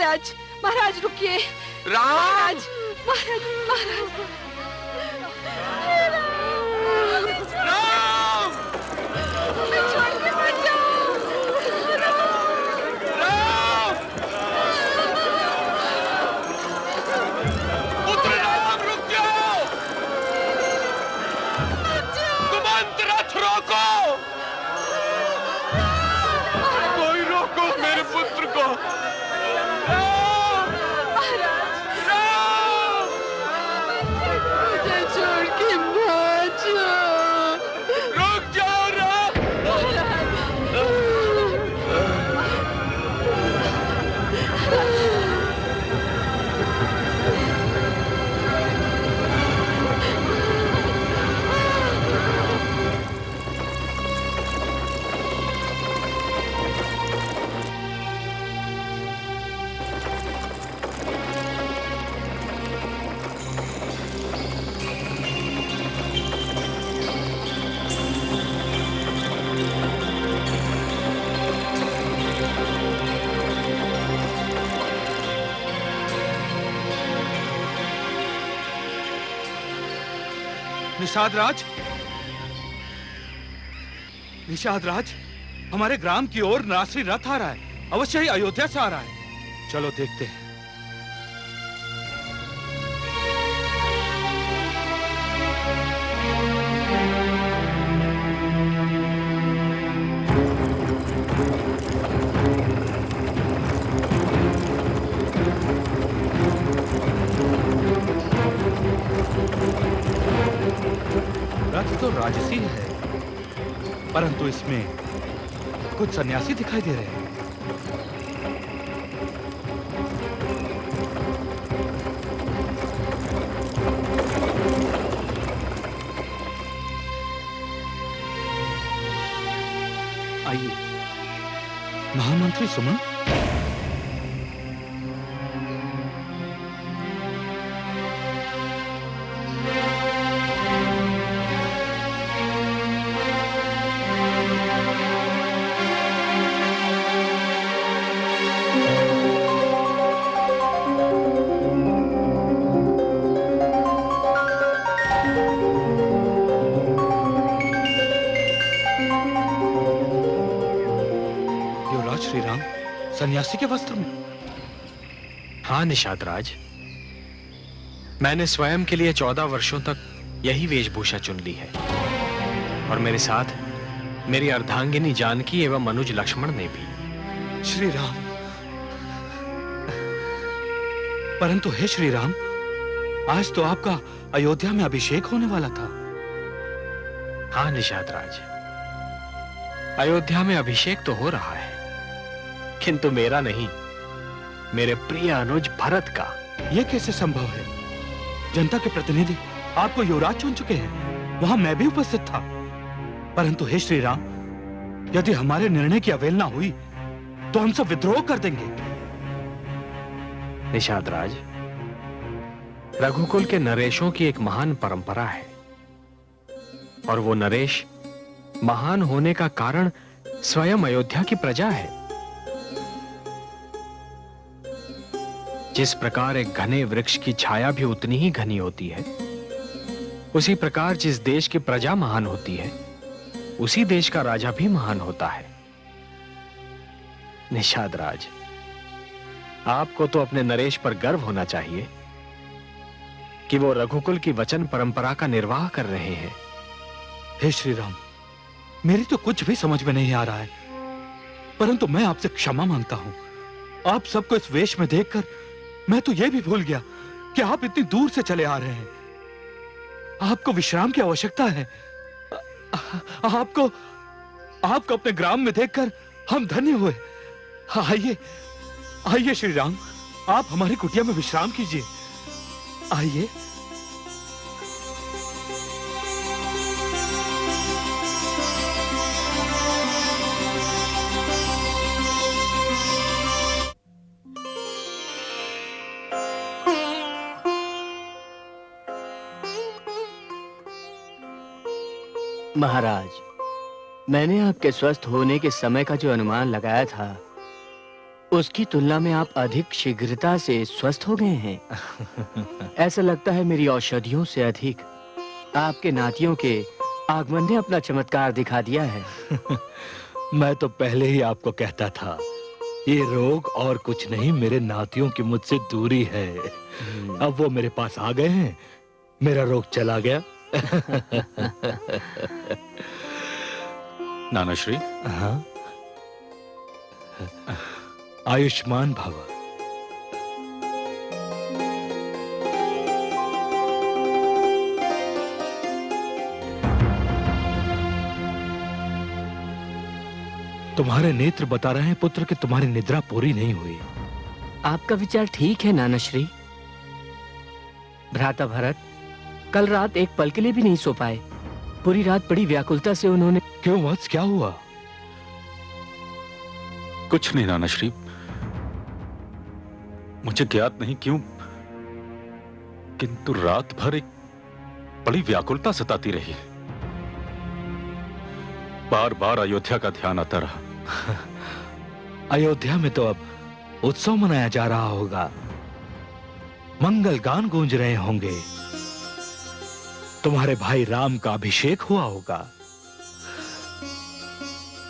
महाराज, महाराज रुकिए। राम! महाराज, महाराज, राम! हमें छोड़ के मत जाओ। राम! पुत्र राम, रुक जाओ! तुमंत रथ रोको! कोई रोको मेरे पुत्र को! राम! राम! मुझे छोड़ के मत जाओ। रुक जाओ राम! निषाद राज, निषाद राज, हमारे ग्राम की ओर राष्ट्रीय रथ आ रहा है। अवश्य ही अयोध्या से आ रहा है। चलो देखते हैं। रथ तो राजसी है, परंतु इसमें कुछ सन्यासी दिखाई दे रहे हैं। आइए, महामंत्री सुमन। सन्यासी के वस्त्र में? हाँ निषाद राज, मैंने स्वयं के लिए 14 वर्षों तक यही वेशभूषा चुन ली है और मेरे साथ मेरी अर्धांगिनी जानकी एवं अनुज लक्ष्मण ने भी। श्री राम, परंतु हे श्री राम, आज तो आपका अयोध्या में अभिषेक होने वाला था। हाँ निषाद राज, अयोध्या में अभिषेक तो हो रहा है, किंतु मेरा नहीं, मेरे प्रिय अनुज भरत का। यह कैसे संभव है? जनता के प्रतिनिधि आपको युवराज चुन चुके हैं, वहां मैं भी उपस्थित था। परंतु हे श्री राम, यदि हमारे निर्णय की अवहेलना हुई तो हम सब विद्रोह कर देंगे। निषाद राज, रघुकुल के नरेशों की एक महान परंपरा है और वो नरेश महान होने का कारण स्वयं अयोध्या की प्रजा है। जिस प्रकार एक घने वृक्ष की छाया भी उतनी ही घनी होती है, उसी प्रकार जिस देश की प्रजा महान होती है, उसी देश का राजा भी महान होता है। निषाद राज, आपको तो अपने नरेश पर गर्व होना चाहिए कि वो रघुकुल की वचन परंपरा का निर्वाह कर रहे हैं। हे श्री राम, मेरी तो कुछ भी समझ में नहीं आ रहा है, परंतु मैं आपसे क्षमा मांगता हूं। आप सबको इस वेश में देखकर मैं तो यह भी भूल गया कि आप इतनी दूर से चले आ रहे हैं। आपको विश्राम की आवश्यकता है। आपको अपने ग्राम में देखकर हम धन्य हुए। आइए, आइए श्री राम, आप हमारी कुटिया में विश्राम कीजिए। आइए। महाराज, मैंने आपके स्वस्थ होने के समय का जो अनुमान लगाया था, उसकी तुलना में आप अधिक शीघ्रता से स्वस्थ हो गए हैं। ऐसा लगता है मेरी औषधियों से अधिक आपके नातियों के आगमन ने अपना चमत्कार दिखा दिया है। मैं तो पहले ही आपको कहता था, ये रोग और कुछ नहीं, मेरे नातियों की मुझसे दूरी है। अब वो मेरे पास आ गए हैं, मेरा रोग चला गया। नानाश्री, हाँ, आयुष्मान भव। तुम्हारे नेत्र बता रहे हैं पुत्र कि तुम्हारी निद्रा पूरी नहीं हुई। आपका विचार ठीक है नाना श्री। भ्राता भरत कल रात एक पल के लिए भी नहीं सो पाए। पूरी रात बड़ी व्याकुलता से उन्होंने। क्यों वत्स, क्या हुआ? कुछ नहीं नानाश्री, मुझे ज्ञात नहीं क्यों, किंतु रात भर एक बड़ी व्याकुलता सताती रही। बार बार अयोध्या का ध्यान आता रहा। अयोध्या में तो अब उत्सव मनाया जा रहा होगा, मंगल गान गूंज रहे होंगे, तुम्हारे भाई राम का अभिषेक हुआ होगा।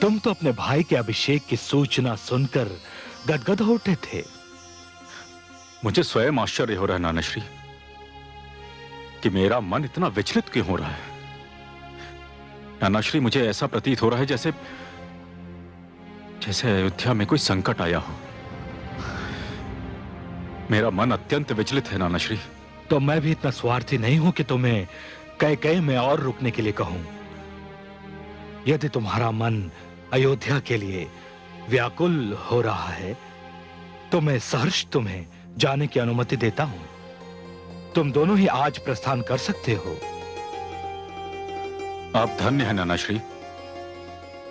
तुम तो अपने भाई के अभिषेक की सूचना सुनकर गदगद हो उठे थे। मुझे स्वयं आश्चर्य हो रहा है नानाश्री कि मेरा मन इतना विचलित क्यों हो रहा है। नानाश्री, मुझे ऐसा प्रतीत हो रहा है जैसे जैसे अयोध्या में कोई संकट आया हो। मेरा मन अत्यंत विचलित है नानाश्री। तो मैं भी इतना स्वार्थी नहीं हूं कि तुम्हें कह में और रुकने के लिए कहूं। यदि तुम्हारा मन अयोध्या के लिए व्याकुल हो रहा है तो मैं सहर्ष तुम्हें जाने की अनुमति देता हूं। तुम दोनों ही आज प्रस्थान कर सकते हो। आप धन्य हैं नानाश्री,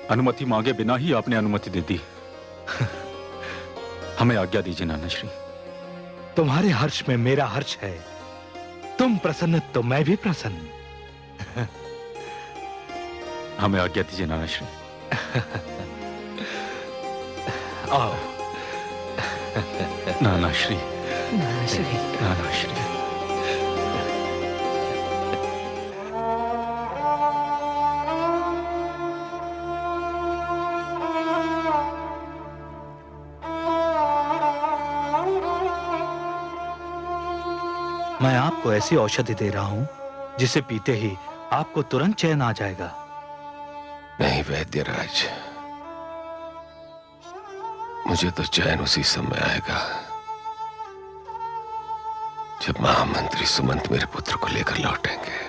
अनुमति मांगे बिना ही आपने अनुमति दे दी। हमें आज्ञा दीजिए नानाश्री। तुम्हारे हर्ष में मेरा हर्ष है, तुम प्रसन्न तो मैं भी प्रसन्न। हमें आज्ञा दीजिए नानाश्री। आओ। नानाश्री, नाना श्री। नानाश्री। मैं आपको ऐसी औषधि दे रहा हूं जिसे पीते ही आपको तुरंत चैन आ जाएगा। नहीं वैद्यराज, मुझे तो चैन उसी समय आएगा जब महामंत्री सुमंत मेरे पुत्र को लेकर लौटेंगे।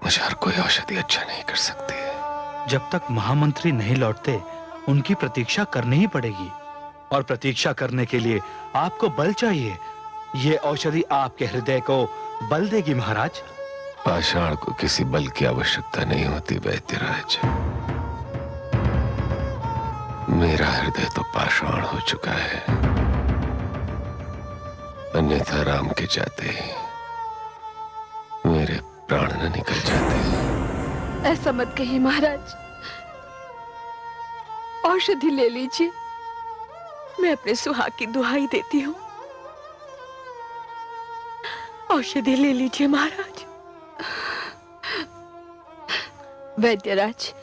मुझे हर कोई औषधि अच्छा नहीं कर सकती। जब तक महामंत्री नहीं लौटते उनकी प्रतीक्षा करनी ही पड़ेगी, और प्रतीक्षा करने के लिए आपको बल चाहिए। ये औषधि आपके हृदय को बल देगी महाराज। पाषाण को किसी बल की आवश्यकता नहीं होती वैद्यराज। मेरा हृदय तो पाषाण हो चुका है, अन्यथा राम के जाते ही मेरे प्राण न निकल जाते। ऐसा मत कहिए महाराज, औषधि ले लीजिए। मैं अपने सुहाग की दुहाई देती हूँ, औषधि ले लीजिए महाराज। वैद्यराज,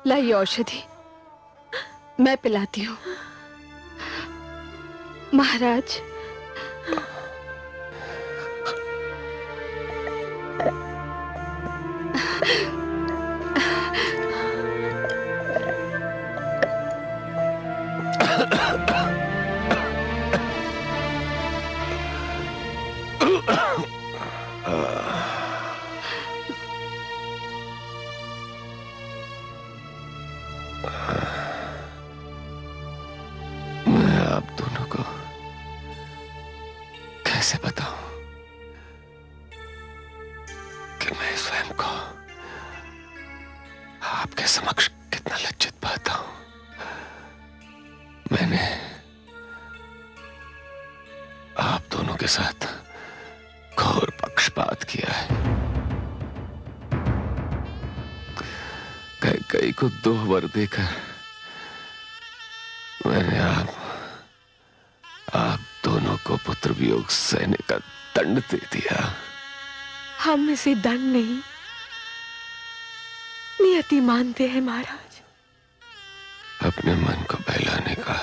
लाइए औषधि, मैं पिलाती हूँ। महाराज, मैं आप दोनों को कैसे बताऊं कि मैं स्वयं को आपके समक्ष कितना लज्जित पाता हूं। मैंने आप दोनों के साथ घोर पक्षपात किया है। कैकेयी को 2 वर देकर आप दोनों को पुत्र वियोग सहने का दंड दे दिया। हम इसे दंड नहीं, नियति मानते हैं महाराज। अपने मन को बहलाने का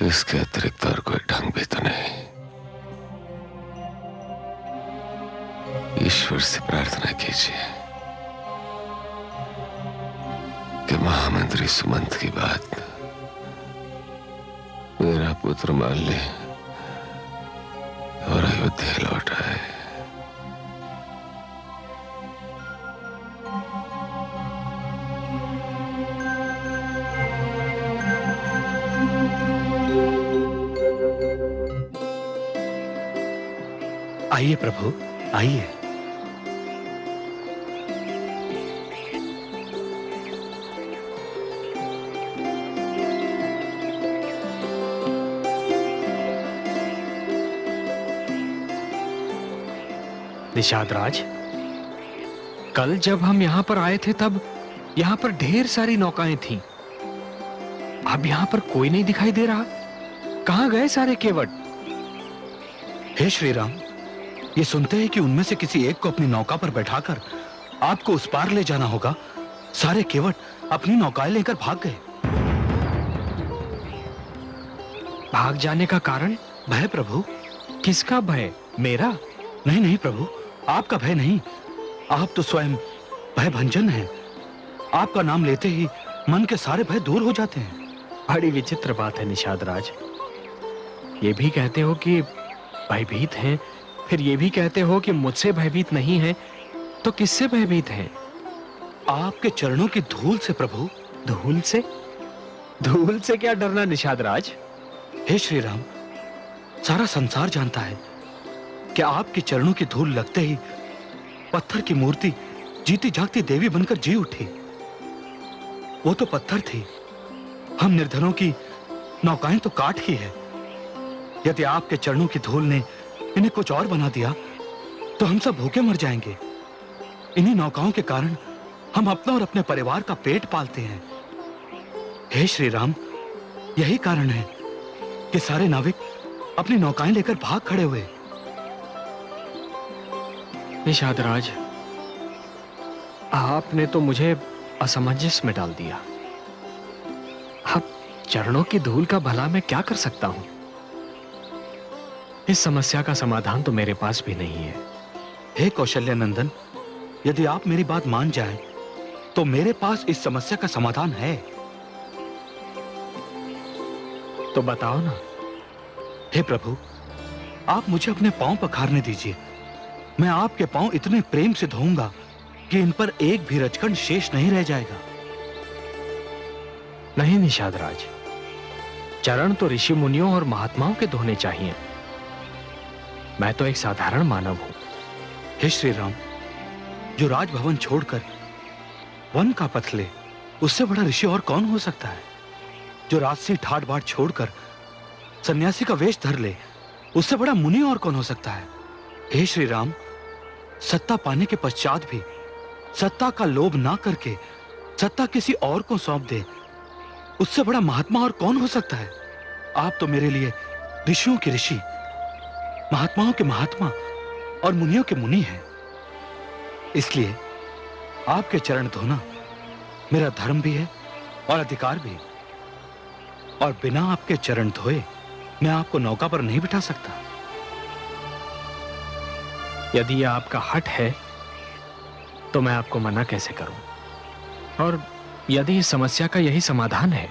इसके अतिरिक्त और कोई ढंग भी तो नहीं। ईश्वर से प्रार्थना कीजिए कि महामंत्री सुमंत की बात मेरा पुत्र मान ले और अयोध्या लौट आए। आइए प्रभु, आइए। निषाद राज, कल जब हम यहाँ पर आए थे तब यहाँ पर ढेर सारी नौकाएं थीं। अब यहाँ पर कोई नहीं दिखाई दे रहा। कहाँ गए सारे केवट? हे श्री राम, ये सुनते हैं कि उनमें से किसी एक को अपनी नौका पर बैठाकर आपको उस पार ले जाना होगा। सारे केवट अपनी नौकाएं लेकर भाग गए। भाग जाने का कारण? भय प्रभु। किसका भय? मेरा? नहीं नहीं प्रभु, आपका भय नहीं। आप तो स्वयं भयभंजन हैं। आपका नाम लेते ही मन के सारे भय दूर हो जाते हैं। बड़ी विचित्र बात है निषाद राज। ये भी कहते हो कि भयभीत हैं, फिर ये भी कहते हो कि मुझसे भयभीत नहीं है, तो किससे भयभीत हैं? आपके चरणों की धूल से प्रभु। धूल से? धूल से क्या डरना निषाद राज? हे श्री राम, सारा संसार जानता है कि आपके चरणों की धूल लगते ही पत्थर की मूर्ति जीती जागती देवी बनकर जी उठी। वो तो पत्थर थी, हम निर्धनों की नौकाएं तो काठ ही है। यदि आपके चरणों की धूल ने इन्हें कुछ और बना दिया तो हम सब भूखे मर जाएंगे। इन्हीं नौकाओं के कारण हम अपना और अपने परिवार का पेट पालते हैं। हे श्री राम, यही कारण है कि सारे नाविक अपनी नौकाएं लेकर भाग खड़े हुए। निषाद राज, आपने तो मुझे असमंजस में डाल दिया। अब चरणों की धूल का भला मैं क्या कर सकता हूं? इस समस्या का समाधान तो मेरे पास भी नहीं है। हे कौशल्य नंदन, यदि आप मेरी बात मान जाएं, तो मेरे पास इस समस्या का समाधान है। तो बताओ ना। हे प्रभु, आप मुझे अपने पांव पखारने दीजिए। मैं आपके पांव इतने प्रेम से धोऊंगा कि इन पर एक भी रजकण शेष नहीं रह जाएगा। नहीं निषाद राज, चरण तो ऋषि मुनियों और महात्माओं के धोने चाहिए। मैं तो एक साधारण मानव हूं। हे श्री राम, जो राजभवन छोड़कर वन का पथ ले, उससे बड़ा ऋषि और कौन हो सकता है? जो राजसी ठाट बाट छोड़कर सन्यासी का वेश धर ले, उससे बड़ा मुनि और कौन हो सकता है? हे श्री राम, सत्ता पाने के पश्चात भी सत्ता का लोभ ना करके सत्ता किसी और को सौंप दे, उससे बड़ा महात्मा और कौन हो सकता है? आप तो मेरे लिए ऋषियों के ऋषि, महात्माओं के महात्मा और मुनियों के मुनि हैं। इसलिए आपके चरण धोना मेरा धर्म भी है और अधिकार भी। और बिना आपके चरण धोए मैं आपको नौका पर नहीं बिठा सकता। यदि यह आपका हठ है तो मैं आपको मना कैसे करूं? और यदि इस समस्या का यही समाधान है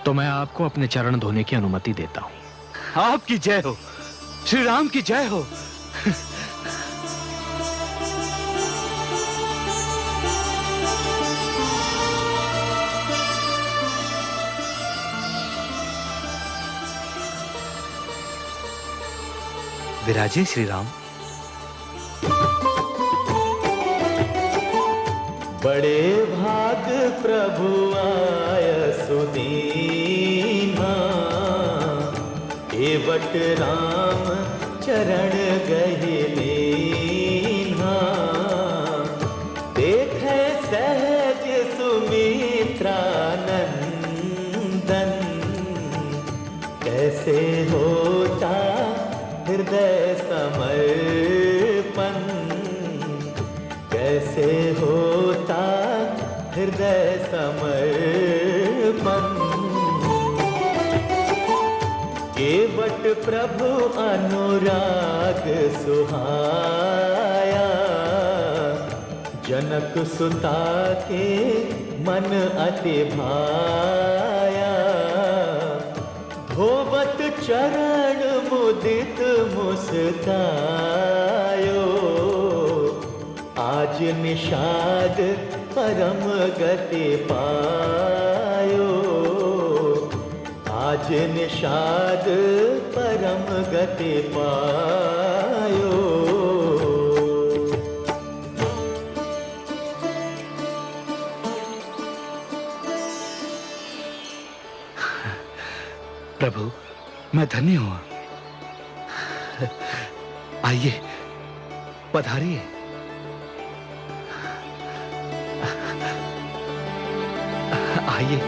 तो मैं आपको अपने चरण धोने की अनुमति देता हूं। आपकी जय हो, श्री राम की जय हो। विराजे श्री राम। बड़े भाग प्रभु आय सुदीना, केवट राम चरण गहि लीना। देखे सहज सुमित्रा नंदन, कैसे होता हृदय समर्पण, कैसे होता हृदय समर्पण। केवट प्रभु अनुराग सुहाया, जनक सुता के मन अति भाया। धोवत चरण मुदित मुस्कायो, आज निषाद परम गति पायो, आज निषाद परम गति पायो। प्रभु, मैं धन्य हुआ। आइए, पधारिए। आइए।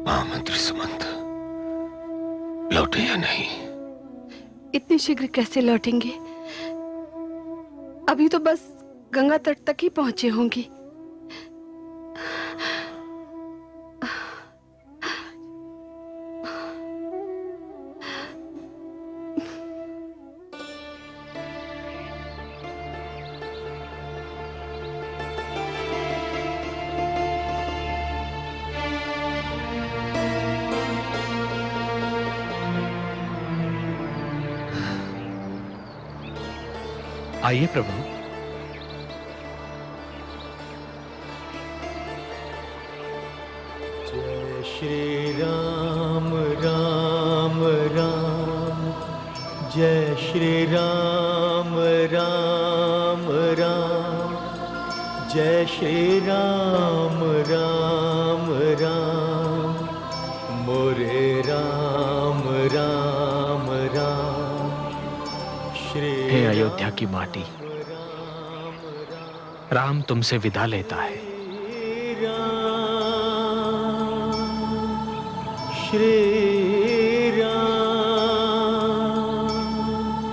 महामंत्री सुमंत लौटे या नहीं? इतनी शीघ्र कैसे लौटेंगे? अभी तो बस गंगा तट तक ही पहुंचे होंगे। आइए प्रभु। जय श्री राम राम राम, जय श्री राम राम राम, जय श्री राम राम राम, मोरे राम राम राम। हे अयोध्या की माटी, राम तुमसे विदा लेता है। श्री